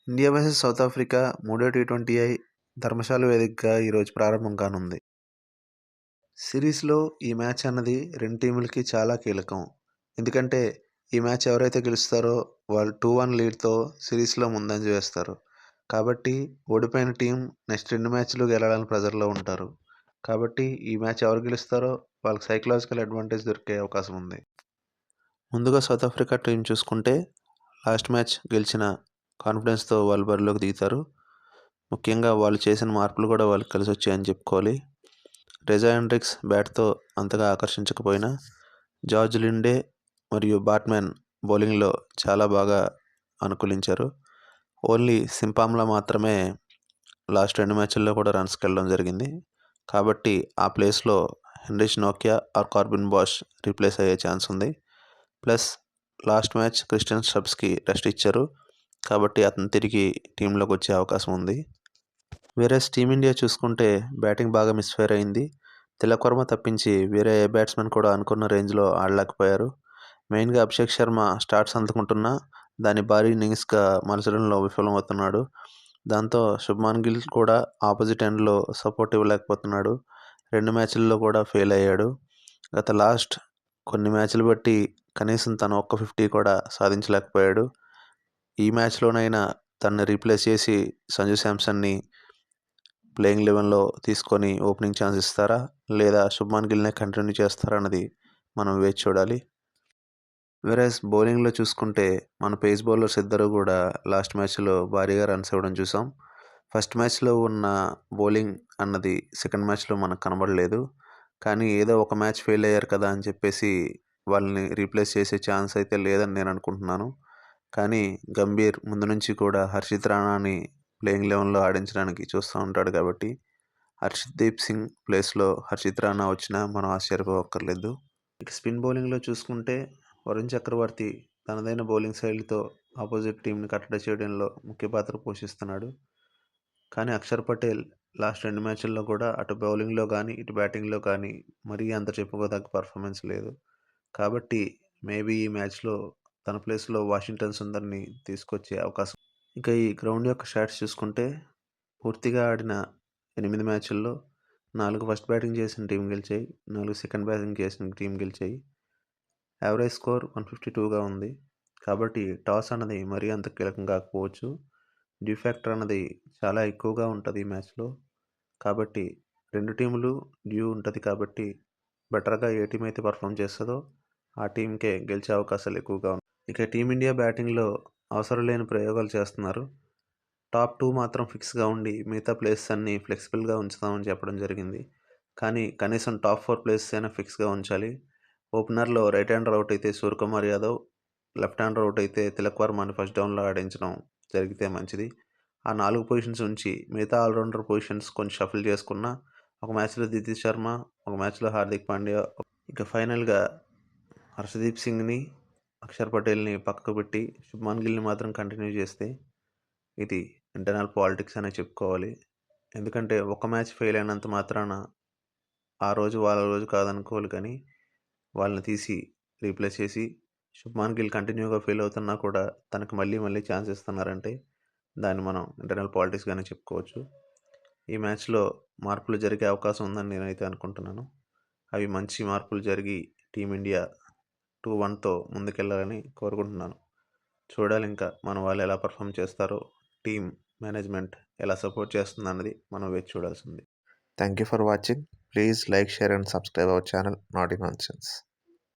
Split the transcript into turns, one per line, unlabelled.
India versus south Africa మూడో T20 Dharamshala వేదికగా ఈరోజు ప్రారంభం కానుంది. సిరీస్లో ఈ మ్యాచ్ అన్నది రెండు టీములకి చాలా కీలకం. ఎందుకంటే ఈ మ్యాచ్ ఎవరైతే గెలుస్తారో వాళ్ళు 2-1 లీడ్తో సిరీస్లో ముందంజ వేస్తారు. కాబట్టి ఓడిపోయిన టీం నెక్స్ట్ రెండు మ్యాచ్లు గెలవాలని ప్రెజర్లో ఉంటారు. కాబట్టి ఈ మ్యాచ్ ఎవరు గెలుస్తారో వాళ్ళకి సైకలాజికల్ అడ్వాంటేజ్ దొరికే అవకాశం ఉంది. ముందుగా సౌత్ ఆఫ్రికా టీం చూసుకుంటే లాస్ట్ మ్యాచ్ గెలిచిన కాన్ఫిడెన్స్తో వాళ్ళు బరిలోకి దిగుతారు. ముఖ్యంగా వాళ్ళు చేసిన మార్పులు కూడా వాళ్ళకి కలిసి వచ్చాయని చెప్పుకోవాలి. రెజా హెండ్రిక్స్ బ్యాట్తో అంతగా ఆకర్షించకపోయినా జార్జ్ లిండే మరియు బాట్మ్యాన్ బౌలింగ్లో చాలా బాగా అనుకూలించారు. ఓన్లీ సింపామ్లా మాత్రమే లాస్ట్ రెండు మ్యాచ్ల్లో కూడా రన్స్కి వెళ్ళడం జరిగింది. కాబట్టి ఆ ప్లేస్లో హెన్రిచ్ నోకియా ఆర్ కార్బిన్ బాష్ రీప్లేస్ అయ్యే ఛాన్స్ ఉంది. ప్లస్ లాస్ట్ మ్యాచ్ క్రిస్టియన్ స్టబ్స్కి రెస్ట్ ఇచ్చారు. కాబట్టి అతను తిరిగి టీంలోకి వచ్చే అవకాశం ఉంది. వేరే టీమిండియా చూసుకుంటే బ్యాటింగ్ బాగా మిస్ఫైర్ అయింది. తిలక్ వర్మ తప్పించి వేరే ఏ బ్యాట్స్మెన్ కూడా అనుకున్న రేంజ్లో ఆడలేకపోయారు. మెయిన్గా అభిషేక్ శర్మ స్టార్ట్స్ అందుకుంటున్నా దాన్ని భారీ ఇన్నింగ్స్గా మలచడంలో విఫలమవుతున్నాడు. దాంతో శుభ్మాన్ గిల్ కూడా ఆపోజిట్ ఎండ్లో సపోర్ట్ ఇవ్వలేకపోతున్నాడు. రెండు మ్యాచ్ల్లో కూడా ఫెయిల్ అయ్యాడు. గత లాస్ట్ కొన్ని మ్యాచ్లు బట్టి కనీసం తను ఒక్క 50 కూడా సాధించలేకపోయాడు. ఈ మ్యాచ్లోనైనా తనని రీప్లేస్ చేసి సంజు శాంసన్ని ప్లేయింగ్ 11లో తీసుకొని ఓపెనింగ్ ఛాన్స్ ఇస్తారా లేదా శుభ్మాన్ గిల్నే కంటిన్యూ చేస్తారా అన్నది మనం వేచి చూడాలి. వేరేస్ బౌలింగ్లో చూసుకుంటే మన పేస్ బౌలర్స్ ఇద్దరు కూడా లాస్ట్ మ్యాచ్లో భారీగా రన్స్ ఇవ్వడం చూసాం. ఫస్ట్ మ్యాచ్లో ఉన్న బౌలింగ్ అన్నది సెకండ్ మ్యాచ్లో మనకు కనబడలేదు. కానీ ఏదో ఒక మ్యాచ్ ఫెయిల్ అయ్యారు కదా అని చెప్పేసి వాళ్ళని రీప్లేస్ చేసే ఛాన్స్ అయితే లేదని నేను అనుకుంటున్నాను. కానీ గంభీర్ ముందు నుంచి కూడా హర్షిత్ రాణాని ప్లేయింగ్ 11లో ఆడించడానికి చూస్తూ ఉంటాడు. కాబట్టి హర్షదీప్ సింగ్ ప్లేస్లో హర్షిత్ రాణా వచ్చినా మనం ఆశ్చర్యపోక్కర్లేదు. ఇక స్పిన్ బౌలింగ్లో చూసుకుంటే వరుణ్ చక్రవర్తి తనదైన బౌలింగ్ శైలితో ఆపోజిట్ టీంని కట్టడి చేయడంలో ముఖ్య పాత్ర పోషిస్తున్నాడు. కానీ అక్షర్ పటేల్ లాస్ట్ రెండు మ్యాచ్ల్లో కూడా అటు బౌలింగ్లో కానీ ఇటు బ్యాటింగ్లో కానీ మరీ అంత చెప్పుకోదగ్గ పర్ఫార్మెన్స్ లేదు. కాబట్టి మేబీ ఈ మ్యాచ్లో తన ప్లేస్లో వాషింగ్టన్ సుందర్ని తీసుకొచ్చే అవకాశం. ఇక ఈ గ్రౌండ్ యొక్క స్టాట్స్ చూసుకుంటే పూర్తిగా ఆడిన 8 మ్యాచ్ల్లో 4 ఫస్ట్ బ్యాటింగ్ చేసిన టీం గెలిచాయి, 4 సెకండ్ బ్యాటింగ్ చేసిన టీం గెలిచాయి. యావరేజ్ స్కోర్ 152గా ఉంది. కాబట్టి టాస్ అన్నది మరీ అంత కీలకం కాకపోవచ్చు. డ్యూ ఫ్యాక్టర్ అన్నది చాలా ఎక్కువగా ఉంటుంది ఈ మ్యాచ్లో. కాబట్టి రెండు టీములు డ్యూ ఉంటుంది. కాబట్టి బెటర్గా ఏ టీం అయితే పర్ఫామ్ చేస్తుందో ఆ టీంకే గెలిచే అవకాశాలు ఎక్కువగా ఉన్నాయి. ఇక టీమిండియా బ్యాటింగ్లో అవసరం లేని ప్రయోగాలు చేస్తున్నారు. టాప్ 2 మాత్రం ఫిక్స్గా ఉండి మిగతా ప్లేసెస్ అన్నీ ఫ్లెక్సిబుల్గా ఉంచుతామని చెప్పడం జరిగింది. కానీ కనీసం టాప్ 4 ప్లేసెస్ అయినా ఫిక్స్గా ఉంచాలి. ఓపెనర్లో రైట్ హ్యాండర్ అవుట్ అయితే Suryakumar Yadav, left hander out అయితే తిలక్ వర్మని ఫస్ట్ డౌన్లో ఆడించడం జరిగితే మంచిది. ఆ 4 పొజిషన్స్ ఉంచి మిగతా ఆల్రౌండర్ పొజిషన్స్ కొంచెం షఫిల్ చేసుకున్నా ఒక మ్యాచ్లో దితీష్ శర్మ, ఒక మ్యాచ్లో హార్దిక్ పాండ్యా, ఇక ఫైనల్గా హర్షదీప్ సింగ్ని, అక్షర్ పటేల్ని పక్కకు పెట్టి శుభ్మాన్ గిల్ని మాత్రం కంటిన్యూ చేస్తే ఇది ఇంటర్నల్ పాలిటిక్స్ అనే చెప్పుకోవాలి. ఎందుకంటే ఒక మ్యాచ్ ఫెయిల్ అయినంత మాత్రాన ఆ రోజు వాళ్ళ రోజు కాదనుకోవాలి. కానీ వాళ్ళని తీసి రీప్లేస్ చేసి శుభ్మాన్ గిల్ కంటిన్యూగా ఫెయిల్ అవుతున్నా కూడా తనకు మళ్ళీ ఛాన్స్ ఇస్తున్నారంటే దాన్ని మనం ఇంటర్నల్ పాలిటిక్స్గానే చెప్పుకోవచ్చు. ఈ మ్యాచ్లో మార్పులు జరిగే అవకాశం ఉందని నేనైతే అనుకుంటున్నాను. అవి మంచి మార్పులు జరిగి టీమిండియా 2-1తో ముందుకెళ్ళాలని కోరుకుంటున్నాను. చూడాలి ఇంకా మన వాళ్ళు ఎలా పర్ఫామ్ చేస్తారో, టీమ్ మేనేజ్మెంట్ ఎలా సపోర్ట్ చేస్తుంది అన్నది మనం వేచి చూడాల్సింది. Thank you for watching. Please like, share and subscribe our channel నాటి నాన్సెన్స్.